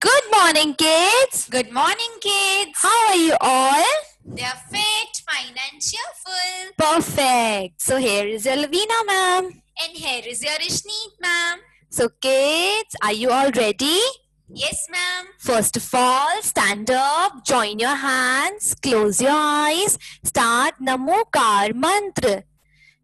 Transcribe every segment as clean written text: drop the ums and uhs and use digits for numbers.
Good morning, kids. Good morning, kids. How are you all? They are fit, fine and cheerful. Perfect. So here is your Lavina, ma'am. And here is your Ishneet, ma'am. So kids, are you all ready? Yes, ma'am. First of all, stand up, join your hands, close your eyes, start Namokar Mantra.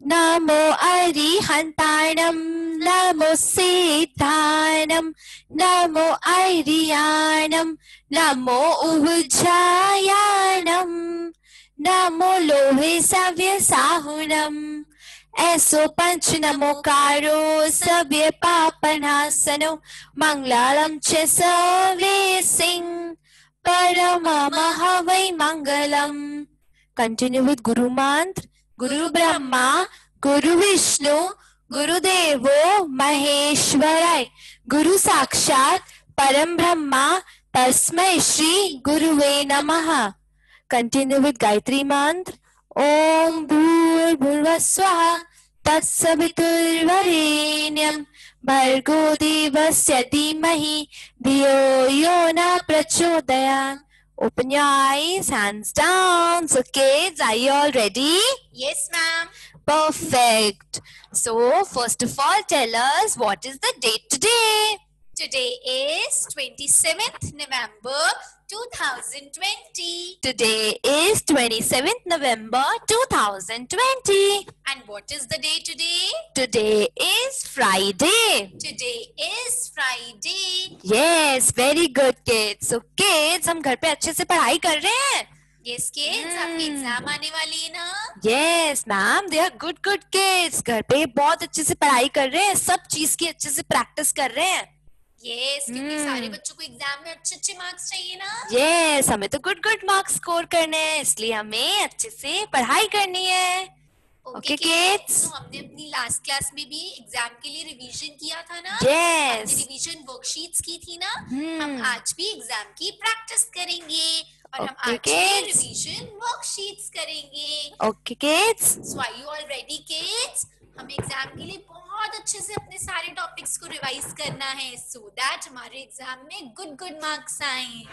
Namo Arihantanam, Namo Siddhanam, Namo Ariyanam, Namo Ujjayanam, Namo Lohe Savya Sahunam. ऐसो पंच नमोकारो सभ्य पापनासनो मंगलालम च सर्वे सिंह परम महावै मंगलम. Continue with Guru Mantra. Guru Brahma, Guru Vishnu, Guru Devo Maheshwarai, Guru Sakshat, Param Brahma, Tasmai Shri Guruve Namaha. Continue with Gayatri Mantra. Om Bhur Bhurvaswaha Tatsaviturvarenyam Bhargo Devasya Dhimahi Dhiyo Yona Prachodayam. Open your eyes, hands down. So kids, are you all ready? Yes, ma'am. Perfect. So first of all, tell us what is the date today? Today is 27th November 2020. Today is 27th November 2020. And what is the day today? Today is Friday. Today is Friday. Yes, very good kids. So kids, हम घर पे अच्छे से पढ़ाई कर रहे हैं? Yes, kids. आपकी एग्जाम आने वाली है ना? Yes, ma'am. They are good kids. घर पे बहुत अच्छे से पढ़ाई कर रहे हैं. सब चीज की अच्छे से प्रैक्टिस कर रहे हैं. Yes, क्योंकि सारे बच्चों को एग्जाम में अच्छे मार्क्स चाहिए ना? Yes, हमें तो गुड मार्क्स स्कोर करने हैं, इसलिए हमें अच्छे से पढ़ाई करनी है. Okay, kids. तो हमने अपनी लास्ट क्लास में भी एग्जाम के लिए रिवीजन किया था ना? Yes. हमने रिवीजन वर्कशीट्स की थी ना? हम आज भी एग्जाम की प्रैक्टिस करेंगे और हम आज भी रिवीजन वर्कशीट्स करेंगे. Okay, kids. So are you all ready, kids? हमें एग्जाम के लिए बहुत अच्छे से अपने सारे टॉपिक्स को रिवाइज करना है so that हमारे एग्जाम में गुड मार्क्स आए.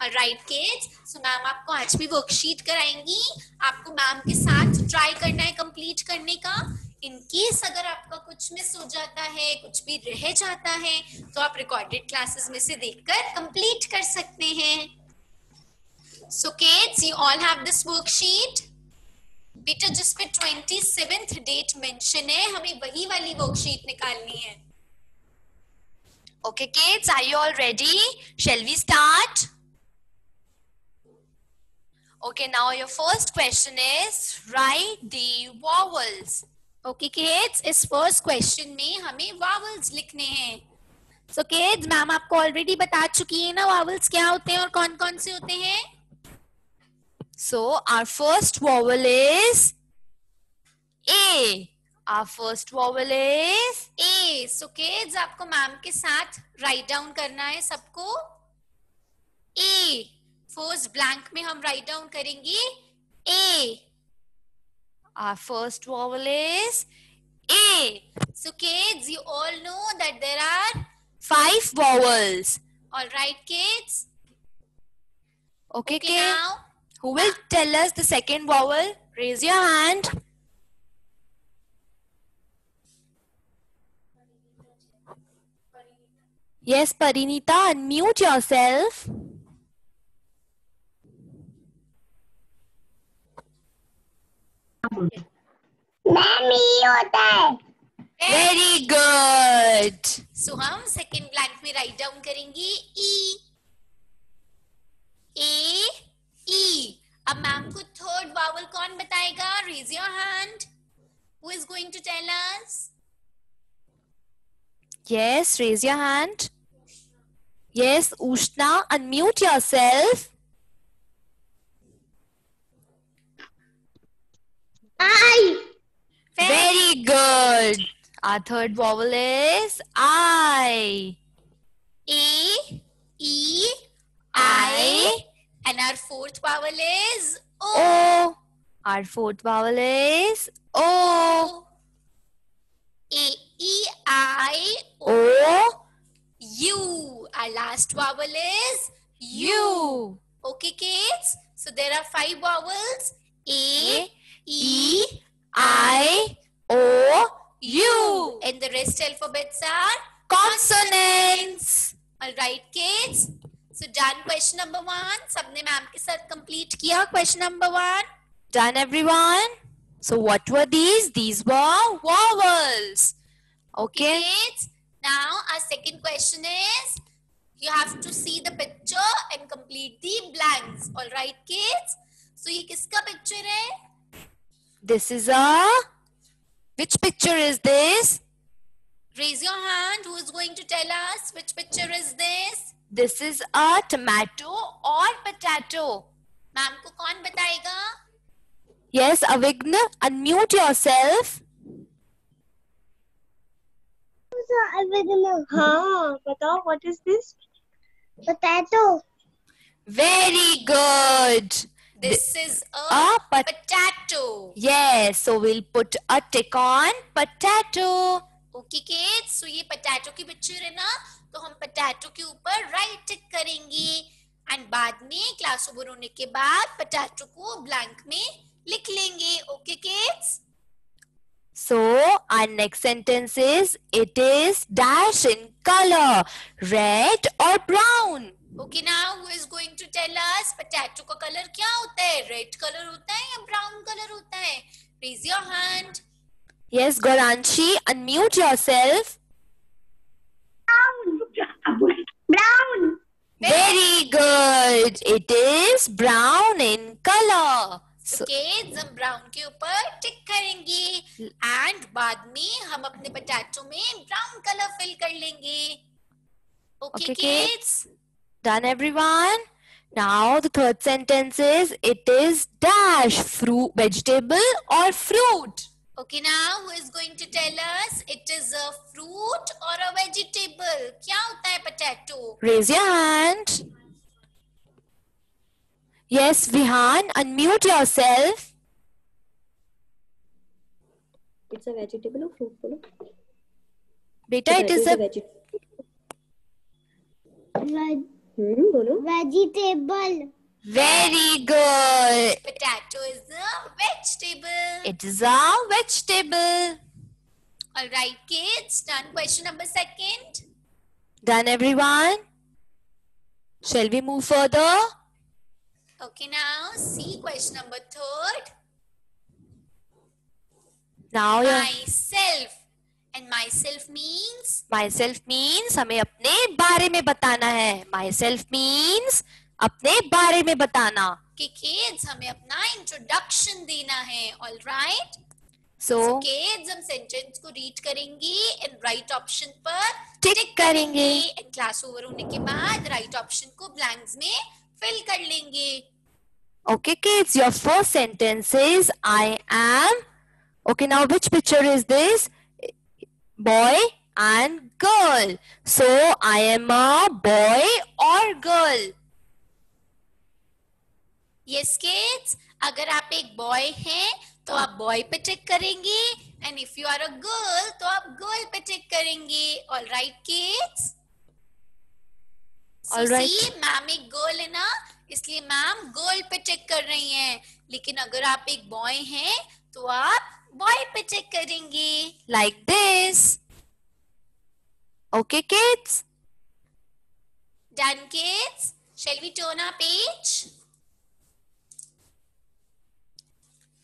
Alright, kids. So मैम आपको आज भी वर्कशीट कराएंगी. आपको मैम के साथ ट्राई करना है कंप्लीट करने का. इन केस अगर आपका कुछ मिस हो जाता है, कुछ भी रह जाता है, तो आप रिकॉर्डेड क्लासेस में से देखकर कंप्लीट कर सकते हैं. So kids, you all have this worksheet. बेटा जिस पे 27th डेट मेंशन है, हमें वही वाली वर्कशीट निकालनी है. Okay, kids, are you all ready? Shall we start? Okay, now your first question is write the vowels. Okay, kids, इस फर्स्ट क्वेश्चन में हमें वावल्स लिखने हैं. So kids, मैम आपको ऑलरेडी बता चुकी है ना वावल्स क्या होते हैं और कौन-कौन से होते हैं. So our first vowel is A. Our first vowel is A. So kids, आपको मैम के साथ राइट डाउन करना है सबको. A. फर्स्ट ब्लैंक में हम राइट डाउन करेंगे A. Our first vowel is A. So kids, you all know that there are 5 vowels. All right, kids. Okay, Okay, now who will tell us the second vowel? Raise your hand. Yes, Parinita, unmute yourself. Ma'am ये होता है. Very good. So हम second blank में write down करेंगे E. A E. अब ma'am को third vowel कौन बताएगा? Raise your hand. Who is going to tell us? Yes, raise your hand. Yes, Ushna, unmute yourself. I. Very good. Our third vowel is I. A E I. And our fourth vowel is O. O. Our fourth vowel is O. A E I O. U. Our last vowel is U. Okay, kids. So there are 5 vowels: A, E, E, I, O, U. and the rest alphabets are Consonants. Alright, kids. So done question number 1. सबने ma'am के साथ complete किया question number 1. Done, everyone? So what were these? These were vowels. Okay. Kids. Now our second question is, you have to see the picture and complete the blanks. Alright, kids. So ये किसका picture है? This is a... Which picture is this? Raise your hand. Who is going to tell us which picture is this? This is a tomato or potato. Ma'am को कौन बताएगा? Yes, Avigna, unmute yourself. हाँ बताओ, what is this? Potato. Very good. This is A potato. Yes, so we'll put a tick on potato. Okay, kids. So ये potato की picture है ना, तो हम potato के ऊपर right tick करेंगे and बाद में class over होने के बाद potato को blank में लिख लेंगे. Okay, kids. So our next sentence is, it is dash in color, red or brown. Okay, now who is going to tell us potato का color क्या होता है? Red color होता है या brown color होता है? Raise your hand. Yes, Goranshi, unmute yourself. Brown. Very good. It is brown in color. So kids, हम brown के ऊपर टिक करेंगे and बाद में हम अपने potato में brown color fill कर लेंगे. Okay, kids. Done, everyone? Now the third sentence is, it is dash fruit, vegetable or fruit. Okay, now who is going to tell us it is a fruit or a vegetable? क्या होता है potato? Raise your hand. Yes, Vihan, unmute yourself. It's a vegetable or fruit? Bolo. Beta, it is a... Bolo. Vegetable. Very good. Potato is a vegetable. It is a vegetable. Alright, kids, done question number 2. Done, everyone? Shall we move further? Okay, now see question number 3. Now your Myself. And myself means? myself means हमें अपने बारे में बताना है. Myself means अपने बारे में बताना. कि kids हमें अपना introduction देना है. Alright? So kids हम sentence को read करेंगे and right option पर टिक करेंगे. and class over होने के बाद right option को blanks में fill कर लेंगे. Okay, kids, your first sentence is, I am. Okay, now which picture is this? Boy and girl. So I am a boy or girl. Yes, kids. अगर आप एक boy हैं तो आप boy पे टिक करेंगे and if you are a girl तो आप girl पे टिक करेंगे. All right, kids. So All right. see, ma'am एक girl है ना, इसलिए मैम गर्ल पे टिक कर रही हैं. लेकिन अगर आप एक बॉय हैं तो आप बॉय पे टिक करेंगे. Like this. Okay, kids? Done, kids? Shall we turn our page?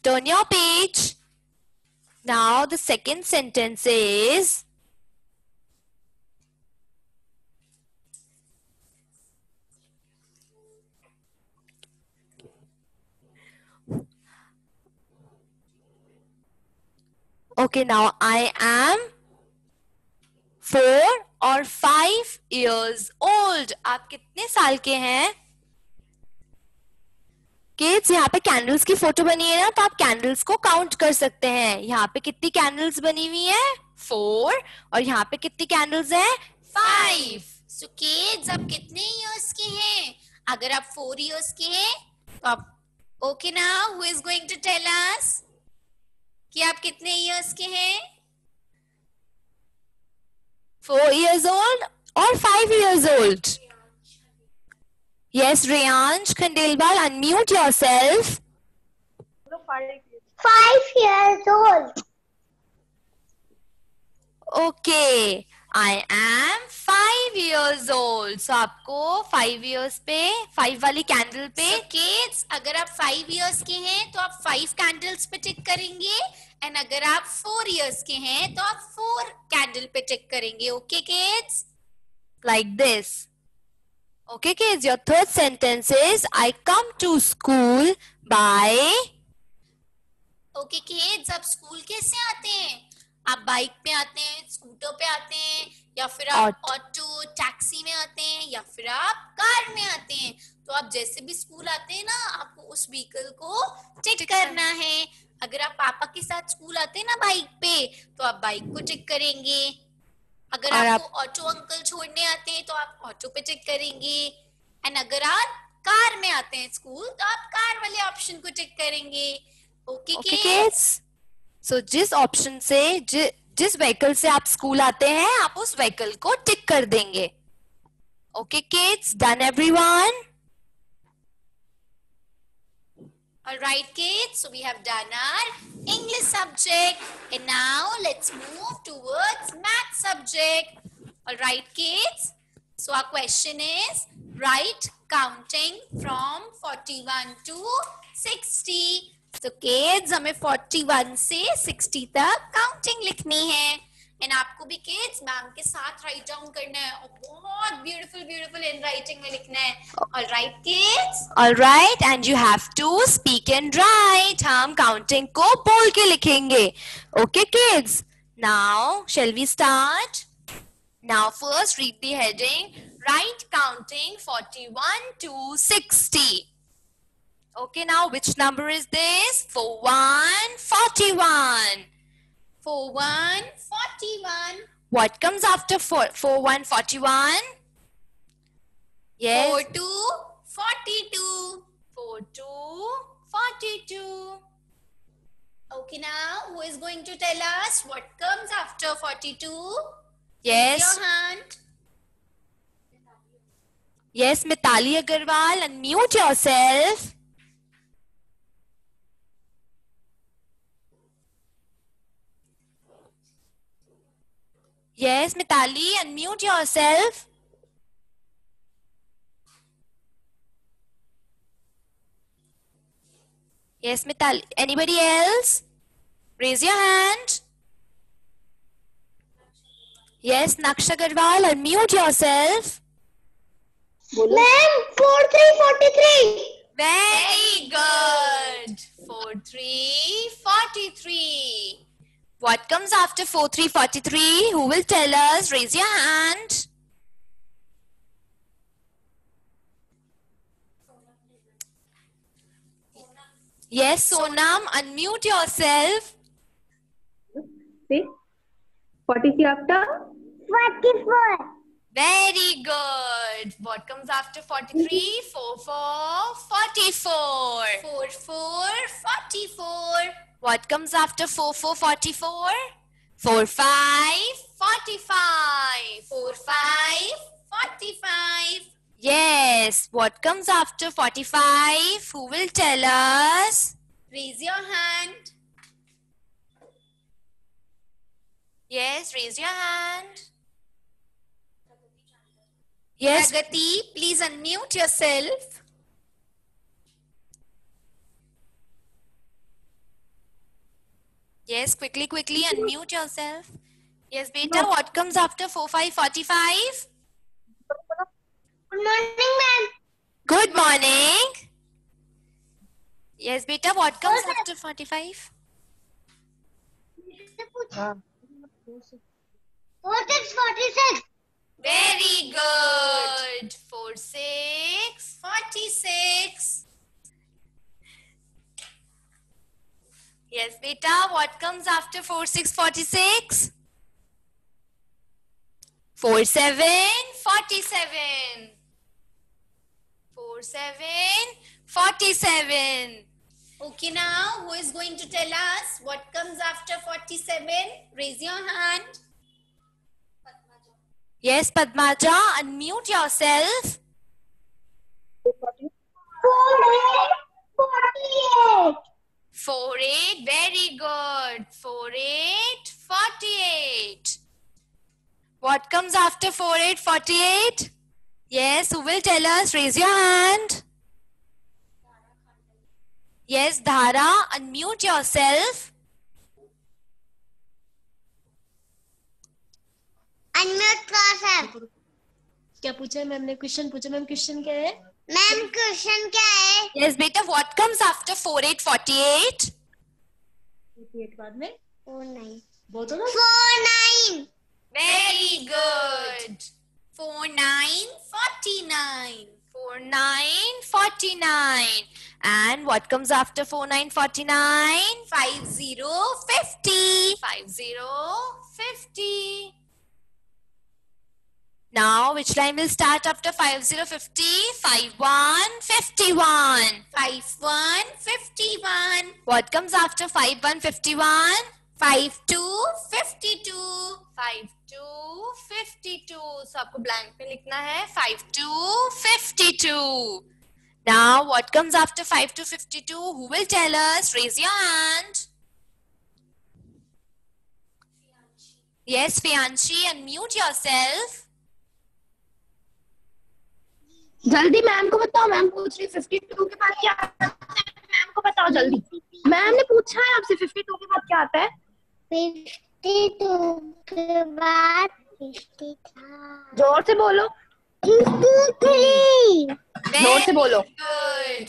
Turn your page. Now the second sentence is, okay, now I am 4 or 5 years old. आप कितने साल के हैं? किड्स, यहाँ पे कैंडल्स की फोटो बनी है ना, तो आप कैंडल्स को काउंट कर सकते हैं. यहाँ पे कितनी कैंडल्स बनी हुई है? 4. और यहाँ पे कितनी कैंडल्स हैं? 5. So kids, आप कितने years के हैं? अगर आप 4 years के हैं तो आप okay now, who is going to tell us कि आप कितने years के हैं? 4 years old or or 5 years old? Yes, Rayansh Khandelwal, unmute yourself. 5 years old. Okay, I am 5 years old. So आपको 5 years पे 5 वाली कैंडल पे So kids, अगर आप 5 years के हैं तो आप 5 candles पे टिक करेंगे, एंड अगर आप 4 years के हैं तो आप 4 candle पे टिक करेंगे. Okay kids? like this. Okay kids, your third sentence is I come to school by. Okay kids, आप स्कूल कैसे आते हैं? आप बाइक पे आते हैं, स्कूटर पे आते हैं, या फिर आप ऑटो टैक्सी में आते हैं, या फिर आप कार में आते हैं. तो आप जैसे भी स्कूल आते हैं ना, आपको उस व्हीकल को टिक करना है. अगर आप पापा के साथ स्कूल आते हैं ना बाइक पे, तो आप बाइक को टिक करेंगे. अगर और आपको ऑटो अंकल छोड़ने आते हैं तो आप ऑटो पे टिक करेंगे. एंड अगर आप कार में आते हैं स्कूल, तो आप कार वाले ऑप्शन को टिक करेंगे. Okay Okay kids? kids, so जिस ऑप्शन से जिस व्हीकल से आप स्कूल आते हैं आप उस व्हीकल को टिक कर देंगे. Okay kids, done everyone? Alright kids, so we have done our English subject, and now let's move towards math subject. Alright kids, so our question is write counting from 41 to 60. So kids, हमें 41 से 60 तक counting लिखनी है, and आपको भी kids ma'am के साथ write down करना है और बहुत ब्यूटीफुल इन राइटिंग में लिखना है. Alright kids? Alright, and you have to speak and write. हम counting को बोल के लिखेंगे. Okay kids, now shall we start? Now first read the heading, write counting 41 to 60. Okay, now which number is this? 41, 41. 41, 41. What comes after 41, 41? Yes. 42, 42. 42, 42. Okay, now who is going to tell us what comes after 42? Yes. Your hand. Yes, Mitali Agarwal, unmute yourself. Yes, Mitali, unmute yourself. Yes, Mitali. Anybody else? Raise your hand. Yes, Naksha Agarwal, unmute yourself. Ma'am, 4343. Very good. 43, 43. What comes after 43, 43? Who will tell us? Raise your hand. Yes, Sonam, unmute yourself. See? 43 after? 44. Very good. What comes after 43? 4, 4, 44. 4, 4, 44. What comes after 4, 4, 44? 4, 5, 45. 4, 5, 45. Yes. What comes after 45? Who will tell us? Raise your hand. Yes, raise your hand. Yes. Pragati, please unmute yourself. Yes, quickly, unmute yourself. Yes, beta, what comes after 4, 5, 45? Good morning, ma'am. Good morning. Yes, beta, what comes after 45? 46. Very good. 4, 6, 46. Yes, beta, what comes after 4, 6, 46? 4, 7, 47. 4, 7, 47. Okay, now who is going to tell us what comes after 47? Raise your hand. Yes, Padmaja, unmute yourself. 48. 48. Very good. 48, 48. What comes after 48, 48? Yes, who will tell us? Raise your hand. Yes, Dhara, unmute yourself. Unmute class है। क्या पूछा है ma'am ने? Question पूछा ma'am. Question क्या है ma'am question क्या है? Yes, beta, what comes after 48, 48? 48 बाद में 49 बोलो ना। 49 Very good. 49, 49. 49, 49. And what comes after 49, 49? 50, 50. 50, 50. Now, which line will start after 50, 50? 51, 51. 51, 51. What comes after 51, 51? 52, 52. 52, 52. So, आपको blank में लिखना है 52, 52. Now, what comes after 52, 52? Who will tell us? Raise your hand. Yes, Fianchi, unmute yourself. जल्दी ma'am को बताओ। Ma'am पूछ रही 52 के बाद क्या आता है। मैम को बताओ जल्दी। मैम ने पूछा है आपसे 52 के बाद क्या आता है। 52 के बाद 53 जोर से बोलो। 53 जोर से बोलो। Good.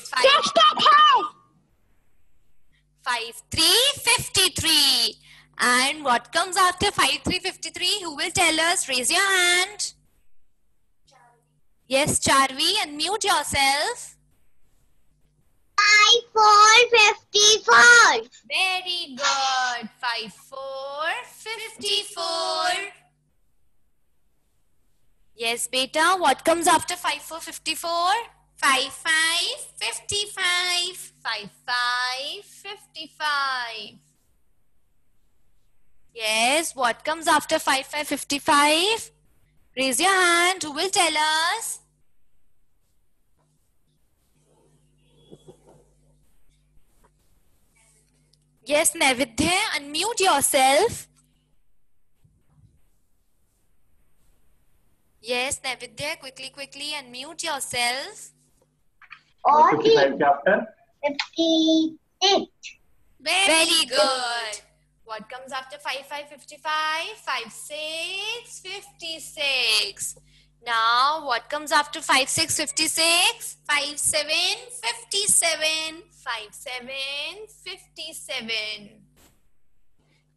53, 53. And what comes after 53, 53? Who will tell us? Raise your hand. Yes, Charvi, unmute yourself. 54 54 Very good. 54, 54. Yes, beta. What comes after 54, 54? 55, 55. 55, 55. Yes, what comes after 55, 55? Raise your hand. Who will tell us? Yes, Navidya, unmute yourself. Yes, Navidya, quickly, unmute yourself. 55 chapter 58 Very good. What comes after 55, 55? 56, 56. Now, what comes after 56, 56? 57, 57. 57, 57.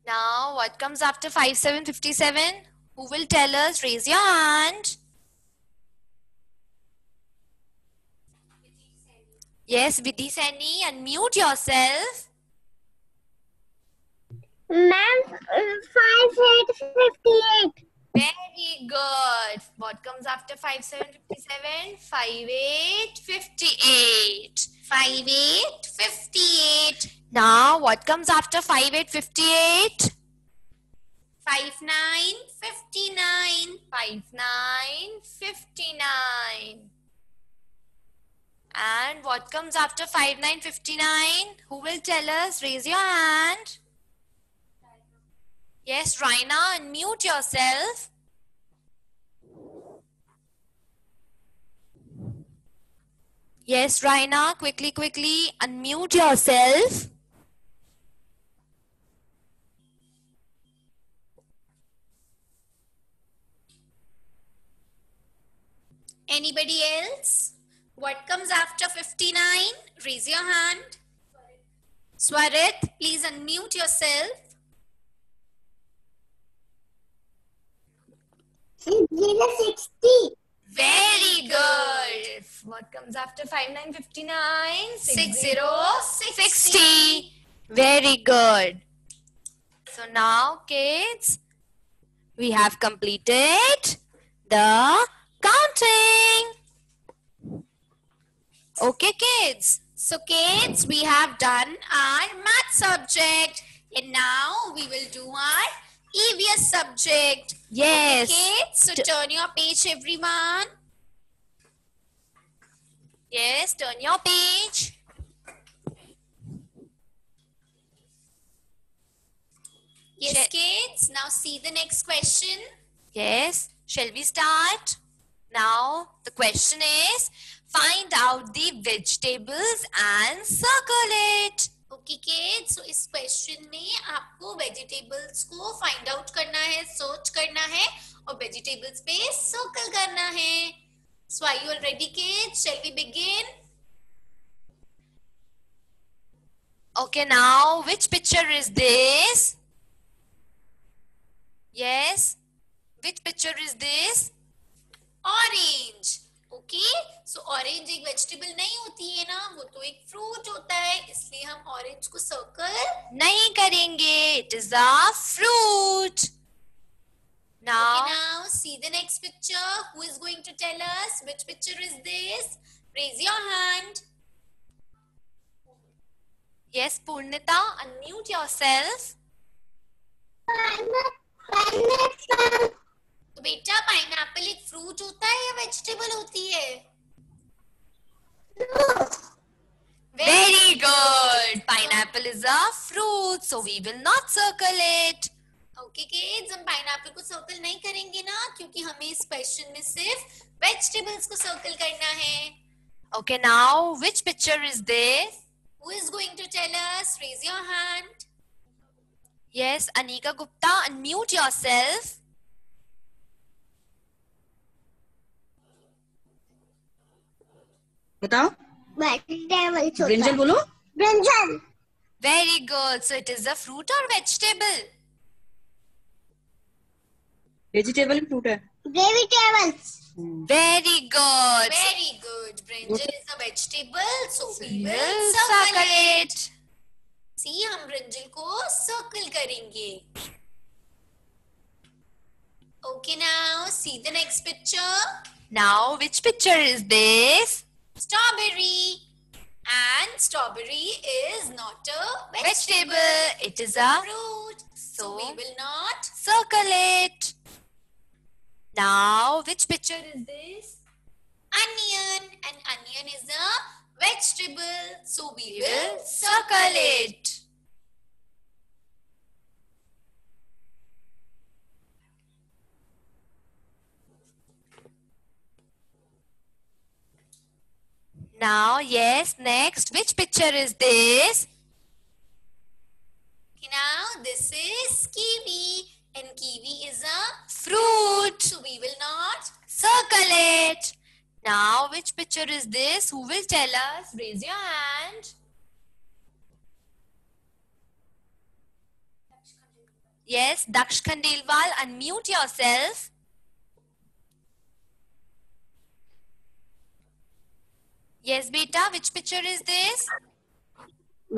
Now, what comes after 57, 57? Who will tell us? Raise your hand. Yes, Vidhi Sani, unmute yourself. Ma'am 58 Very good. What comes after 57, 57? 58, 58. 58, 58. Now, what comes after 58, 58? 59, 59. 59, 59. And what comes after 59, 59? Who will tell us? Raise your hand. Yes, Raina, unmute yourself. Yes, Raina, quickly, unmute yourself. Anybody else? What comes after 59? Raise your hand. Swarit, please unmute yourself. 60 Very good. What comes after 59, 59? 60, 60. Very good. So now, kids, we have completed the counting. Okay, kids. So kids, we have done our math subject and now we will do our EVS subject. Yes. Okay, so turn your page, everyone. Yes, turn your page. Yes, kids. Now see the next question. Yes. Shall we start? Now, the question is, find out the vegetables and circle it. Okay, kids. So इस question में आपको vegetables को find out करना है, search करना है और vegetables पे circle करना है. So are you all ready, kids? Shall we begin? Okay, now, which picture is this? Yes. Which picture is this? Orange. Okay, so orange एक vegetable नहीं होती है ना, वो तो एक fruit होता है, इसलिए हम orange को circle नहीं करेंगे. It is a fruit. Now, Okay, now see the next picture. Who is going to tell us which picture is this? Raise your hand. yes, Purnita, unmute yourself. तो बेटा pineapple एक fruit होता है या vegetable होती है? Very good. Pineapple is a fruit, so we will not circle it. Okay kids, हम pineapple को सर्कल नहीं करेंगे ना, क्योंकि हमें इस क्वेश्चन में सिर्फ वेजिटेबल्स को सर्कल करना है. Okay, now, which picture is this? Who is going to tell us? Raise your hand. Yes, Anika Gupta, unmute yourself. बताओ. vegetable ब्रिंजल बोलो. brinjal Very good. So, it is a fruit or vegetable? Vegetable fruit है. vegetables Very good. Very good. Brinjal is a vegetable, so we We will will circle circle it. it. See, हम brinjal को circle करेंगे. Okay, now see the next picture. Now, which picture is this? Strawberry. And strawberry is not a vegetable. Vegetable. It is a Fruit. So So- we will not. circle it. Now, which picture is this? Onion. And onion is a vegetable. So we We will will circle it. Now, yes, next, which picture is this? Okay, now this is kiwi. And kiwi is a Fruit. so we will not. Circle it. Now, which picture is this? Who will tell us? Raise your hand. Yes, Daksh Khandelwal, unmute yourself. Yes, beta, which picture is this?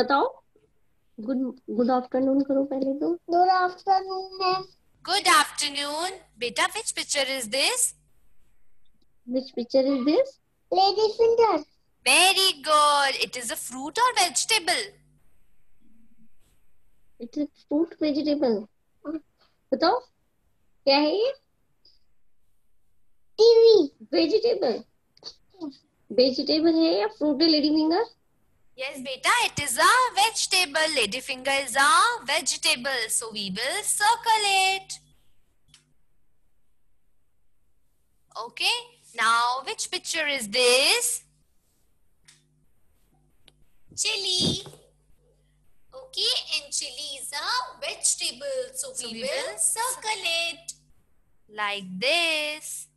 बताओ. Good afternoon करो पहले तो. good afternoon ma'am Good afternoon. Beta, which picture is this? Which picture is this? lady finger Very good. It is a fruit or vegetable? It's a fruit vegetable. बताओ. क्या है ये? TV Vegetable. Vegetable है या fruit है lady finger? Yes, beta, it is a vegetable. Ladyfinger is a vegetable. So we will circle it. Okay. Now, which picture is this? Chili. Okay, and chili is a vegetable. So So we we will will circle it. Like this.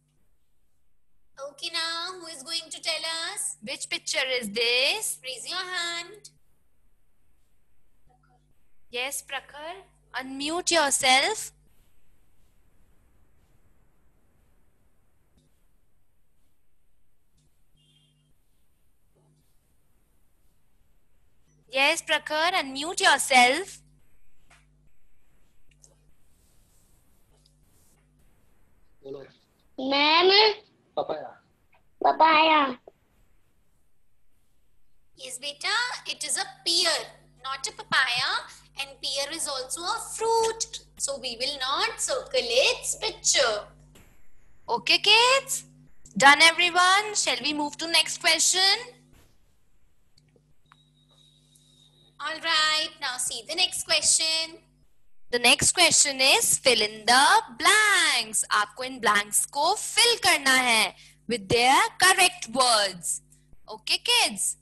Okay, now who is going to tell us? Which picture is this? Raise your hand. Yes, Prakhar. Unmute yourself. Yes, Prakhar. Unmute yourself. ma'am papaya Yes, beta, it is a pear, not a papaya. And pear is also a fruit. So we will not circle its picture. Okay, kids? Done, everyone? Shall we move to next question? All right, now see the next question. The next question is fill in the blanks. आपको इन blanks को fill करना है with their correct words. Okay, kids?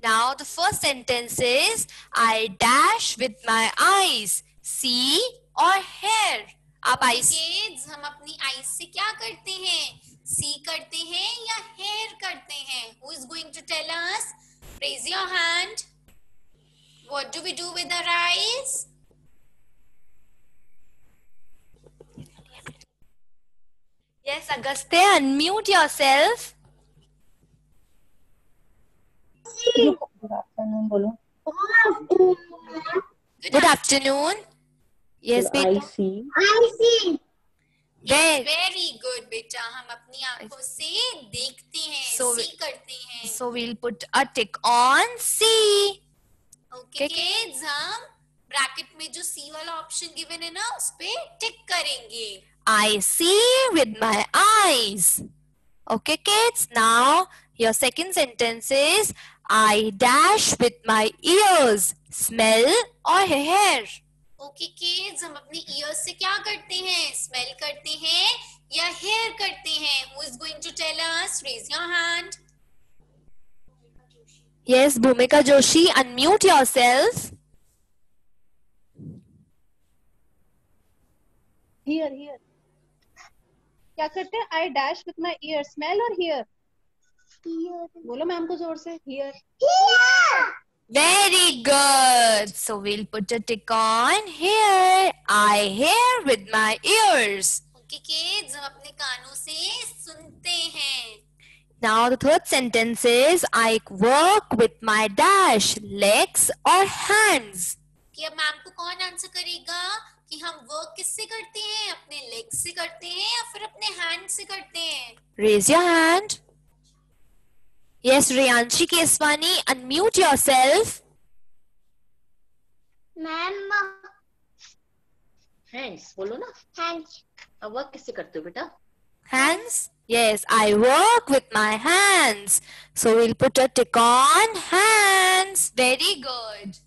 Now the first sentence is I dash with my eyes. See or hear? आप eyes Kids, हम अपनी eyes से क्या करते हैं? See करते हैं या hear करते हैं? Who is going to tell us? Raise your hand. What do we do with our eyes? Yes, Agastya, unmute yourself. Good afternoon. Yes, I beta. see. I see. Very, Very good, बेटा. हम अपनी आंखों से देखते हैं, So- see करते हैं. so we'll put a tick on C. Okay, kids, हम ब्रैकेट में जो C वाला ऑप्शन गिवन है ना, उस पे टिक करेंगे. I see with my eyes. Okay, kids. Now your second sentence is I dash with my ears. Smell or hear? Okay, kids, हम अपने ears से क्या करते हैं? Smell करते हैं या hear करते हैं? Who is going to tell us? Raise your hand. Yes, Bhumika Joshi, unmute yourself. Here. क्या करते हैं? I dash with my ear. Smell or hear? बोलो मैम को जोर से. Hear. Very good. So we'll put a tick on here. I hear with my ears. Okay, kids, हम अपने कानों से सुनते हैं. Now the third sentence is I work with my dash, legs or hands. कि अब मैम को कौन आंसर करेगा कि हम वर्क किससे करते हैं? अपने लेग से करते हैं या फिर अपने हैंड से करते हैं? Raise your hand. Yes, Riyanshi Keswani, unmute yourself. Ma'am, Hands. बोलो ना. hands. अब वर्क किससे करते हो बेटा? Hands? Yes, I work with my hands. So we'll put a tick on hands. Very good.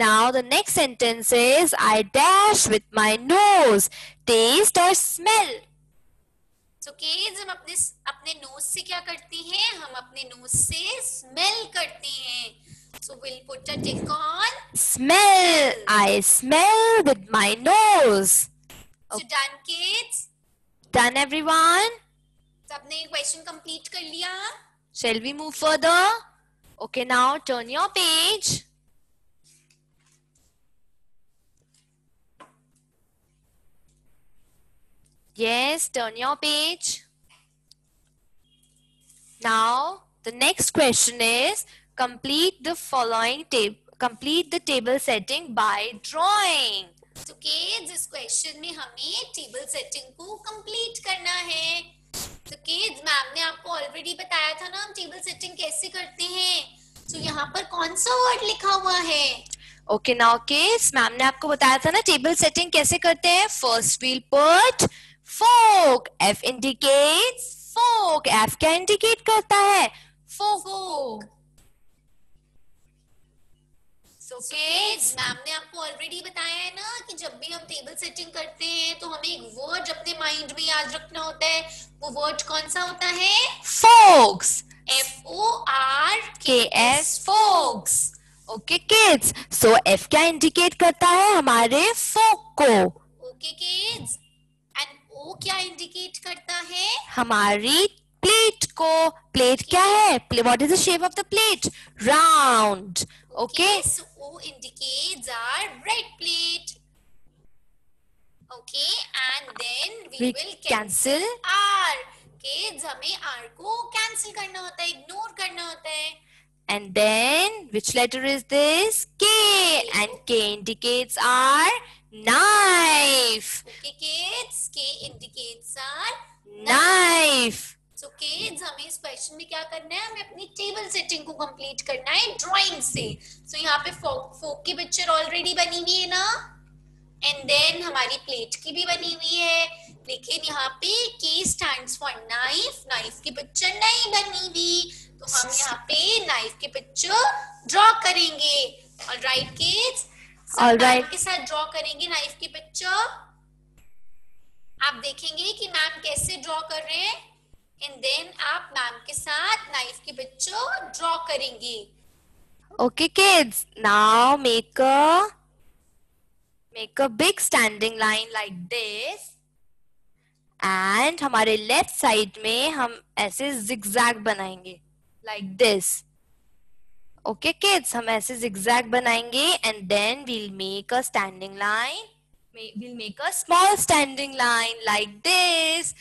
Now the next sentence is I dash with my nose. Taste or smell? So kids, हम अपने knows से क्या करते हैं? हम अपने knows से smell करते हैं. So we'll put a tick on. Smell. I smell with my nose. So done, kids. Done, everyone? सबने क्वेश्चन कंप्लीट कर लिया? Shall we move further? Okay, now turn your page. Yes, turn your page. Now, the next question is complete the following table. Complete the table setting by drawing. So kids, इस question में हमें table setting को complete करना है. तो kids, ma'am ने आपको already बताया था ना हम टेबल सेटिंग कैसे करते हैं. तो यहाँ पर कौन सा वर्ड लिखा हुआ है? Okay, now kids, मैम ने आपको बताया था ना टेबल सेटिंग कैसे करते हैं. First we'll put fork. F indicates fork. F क्या indicate करता है? Fork. So kids, kids, ma'am ने आपको ऑलरेडी बताया है ना कि जब भी हम टेबल सेटिंग करते हैं तो हमें एक वर्ड अपने माइंड में याद रखना होता है. वो वर्ड कौन सा होता है? forks. FORKS, forks. Okay kids, so F क्या indicate करता है? हमारे fork को. Okay kids. एंड O क्या इंडिकेट करता है? हमारी प्लेट को. प्लेट क्या है? What is the shape of the plate? Round. Okay. So O indicates our red plate. Okay, and then we We will cancel. R. Kids, हमें R को cancel करना होता है, ignore करना होता है. And then, which letter is this? K. And K indicates our knife. Okay, kids, K indicates our Knife. So kids, हमें इस क्वेश्चन में क्या करना है? हमें अपनी टेबल सेटिंग को कंप्लीट करना है ड्राइंग से. So यहाँ पे फोक की पिक्चर ऑलरेडी बनी हुई है ना? एंड देन हमारी प्लेट की भी बनी हुई है, लेकिन यहाँ पे K stands for knife, knife की पिक्चर नहीं बनी हुई, तो हम यहाँ पे नाइफ की पिक्चर ड्रॉ करेंगे। ऑलराइट किड्स, सब मैम के साथ ड्रॉ करेंगे नाइफ की पिक्चर। आप देखेंगे कि मैम कैसे ड्रॉ कर रहे हैं, एंड देन आप मैम के साथ नाइफ की पिक्चर ड्रॉ करेंगे। Okay, kids. Now make a big standing line like this. And हमारे left side में हम ऐसे zigzag बनाएंगे like this. Okay, kids. हम ऐसे zigzag बनाएंगे and then we'll make a standing line. We'll make a small standing line like this.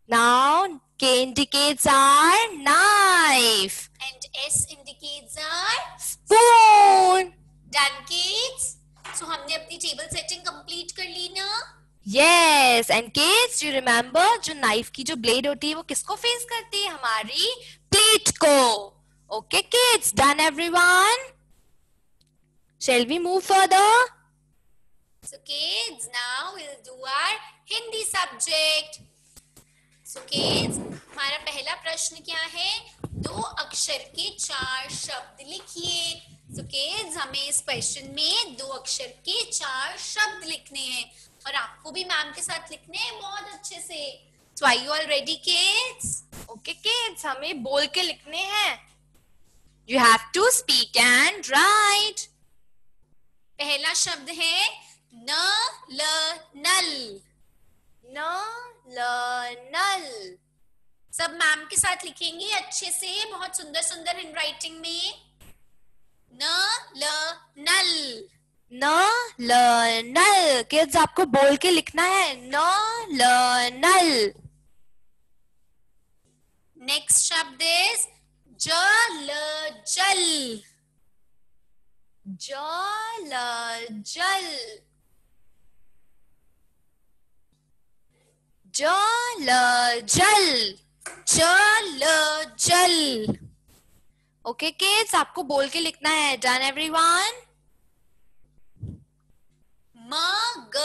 Now K indicates our knife. And S indicates our Spoon. done kids. So हमने अपनी table setting complete कर ली ना? Yes, and kids, you remember जो knife की जो blade होती है वो किसको फेस करती है? हमारी प्लेट को. Okay, kids, done everyone? Shall we move further? So kids, now we'll do our Hindi subject. So kids, हमारा पहला प्रश्न क्या है? 2 अक्षर के 4 शब्द लिखिए. So kids, हमें इस क्वेश्चन में 2 अक्षर के 4 शब्द लिखने हैं और आपको भी मैम के साथ लिखने हैं बहुत अच्छे से. So are you all ready kids? Okay, kids, हमें बोल के लिखने हैं. You have to speak and write. पहला शब्द है न ल नल. न ल नल. सब मैम के साथ लिखेंगे अच्छे से, बहुत सुंदर सुंदर हैंडराइटिंग में. न ल नल. न ल नल. किड्स, आपको बोल के लिखना है. न ल नल. नेक्स्ट शब्द इज जल जल. जल जल. जल जल. जल जल. ओके किड्स, आपको बोल के लिखना है. Done everyone? Mug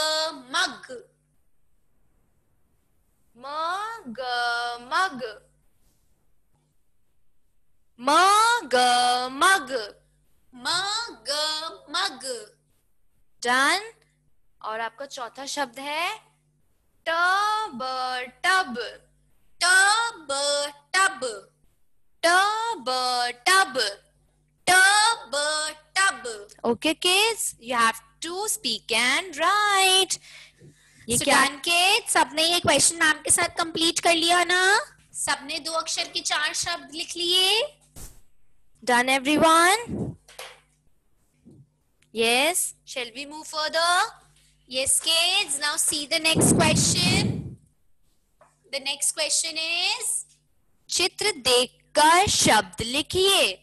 mug. Mug mug. Mug mug. Mug mug. Done. और आपका चौथा शब्द है tub tub. Tub tub. Tub tub. Tub tub. Okay, kids, you have to speak and write. ये So क्या? done kids, सबने ये क्वेश्चन मैम के साथ कंप्लीट कर लिया ना? सबने 2 अक्षर के 4 शब्द लिख लिए? Done everyone? Yes. Shall we move further? Yes kids, now see the next question. The next question is चित्र देखकर शब्द लिखिए.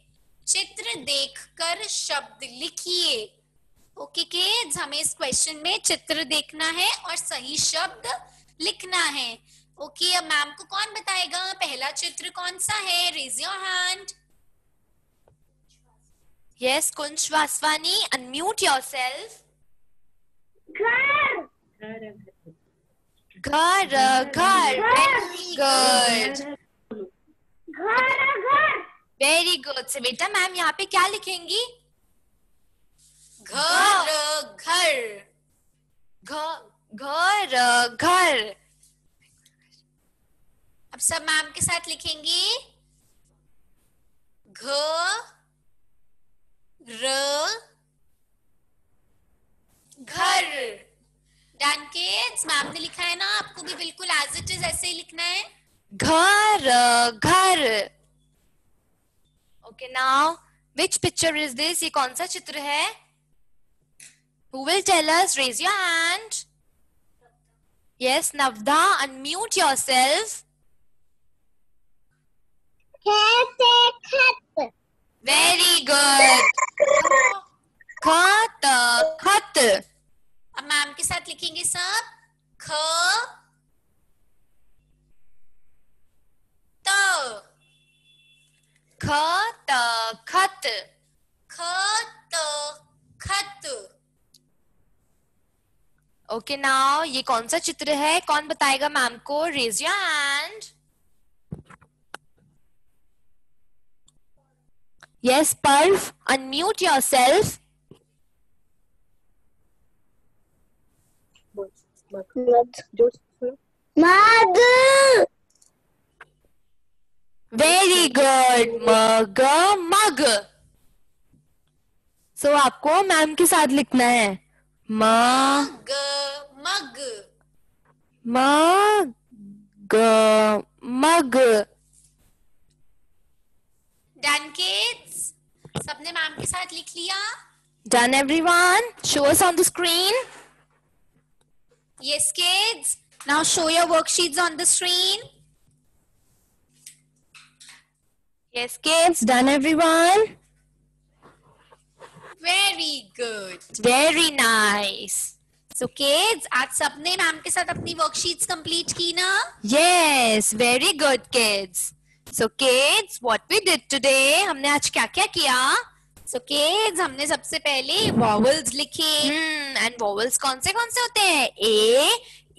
चित्र देखकर शब्द लिखिए. ओके किड्स, हमें इस क्वेश्चन में चित्र देखना है और सही शब्द लिखना है. ओके, अब मैम को कौन बताएगा पहला चित्र कौन सा है? Raise your hand. Yes, Kunsh Vaswani, unmute yourself. घर. घर घर. Very good. घर. Very good. So बेटा मैम यहाँ पे क्या लिखेंगी? घर घर. घर घर. अब सब मैम के साथ लिखेंगे घ र घर. डन किड्स, मैम ने लिखा है ना, आपको भी बिल्कुल एज इट इज ऐसे ही लिखना है. घर घर. Okay, now which picture is this? ये कौन सा चित्र है? Who will tell us? Raise your hand. Yes, Navda, unmute yourself. खेत खत. Very good. खत खत. अब मैम के साथ लिखेंगे सब ख त. खत खत. ख त खत. ओके नाउ ये कौन सा चित्र है, कौन बताएगा मैम को? Raise your hand. Yes Parv, unmute yourself. Mug. Very good. Mug mug. So आपको मैम के साथ लिखना है. Mug mug. Mug mug. Done kids, सबने मैम के साथ लिख लिया? Done everyone? Show us on the screen. Yes kids, now show your worksheets on the screen. Yes kids, done everyone? Very good. Very nice. So kids, आज सबने ma'am के साथ अपनी वर्कशीट्स कंप्लीट की ना? Yes, very good kids. So kids, what we did today, हमने आज क्या क्या किया? So kids, हमने सबसे पहले vowels लिखे. And vowels कौन से होते हैं? A,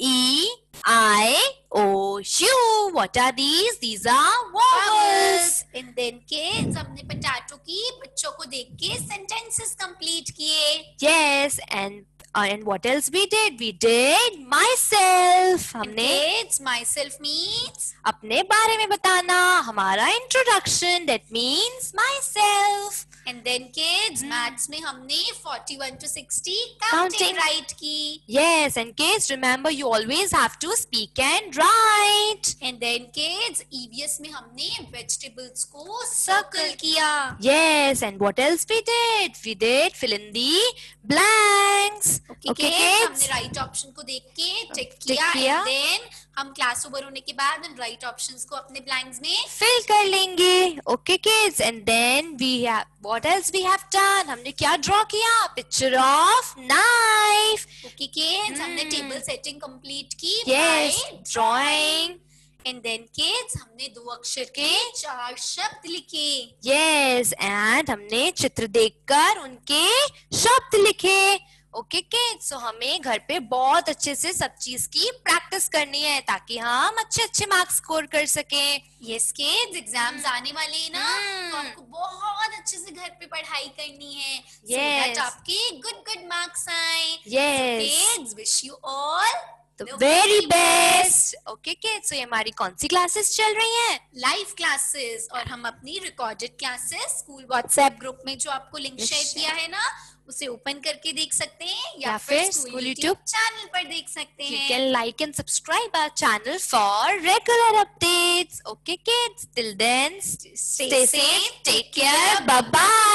E, I, O, U. What are these? These are vowels. And then kids, हमने potato की बच्चों को देख के sentences complete किए. Yes, and what else we did? We did myself. And हमने kids, myself means अपने बारे में बताना, हमारा introduction, that means myself. and then kids, maths में हमने 41 to 60 Counting. counting right की. Yes, and kids, remember you always have to speak and write. And then kids, EVS में हमने vegetables को circle किया. Yes, and what else we did? We did fill in the blanks. Okay, kids, हमने right option को देख के tick किया. And then हम class over होने के बाद उन right options को अपने blanks में Fill कर लेंगे. Okay kids, and then we have, what else we have done? हमने क्या draw किया? Picture of knife. Okay kids, हमने table setting complete की. Yes, by drawing. And then kids, हमने 2 अक्षर के 4 शब्द लिखे. Yes, and हमने चित्र देखकर उनके शब्द लिखे. ओके किड्स, सो हमें घर पे बहुत अच्छे से सब चीज की प्रैक्टिस करनी है ताकि हम अच्छे मार्क्स स्कोर कर सकें. Yes kids, एग्जाम्स आने वाले हैं ना, तो आपको बहुत अच्छे से घर पे पढ़ाई करनी है. So Yes. that आपके good मार्क्स आए. Yes. So kids, wish you all the very best. Okay kids, so ये हमारी कौन सी क्लासेस चल रही हैं? लाइव क्लासेस, और हम अपनी recorded classes school WhatsApp group में जो आपको लिंक शेयर किया है ना, उसे ओपन करके देख सकते हैं या फिर स्कूल यूट्यूब चैनल पर देख सकते You हैं. can like and subscribe our channel for regular updates. Okay kids, till then, stay safe, take care, bye bye.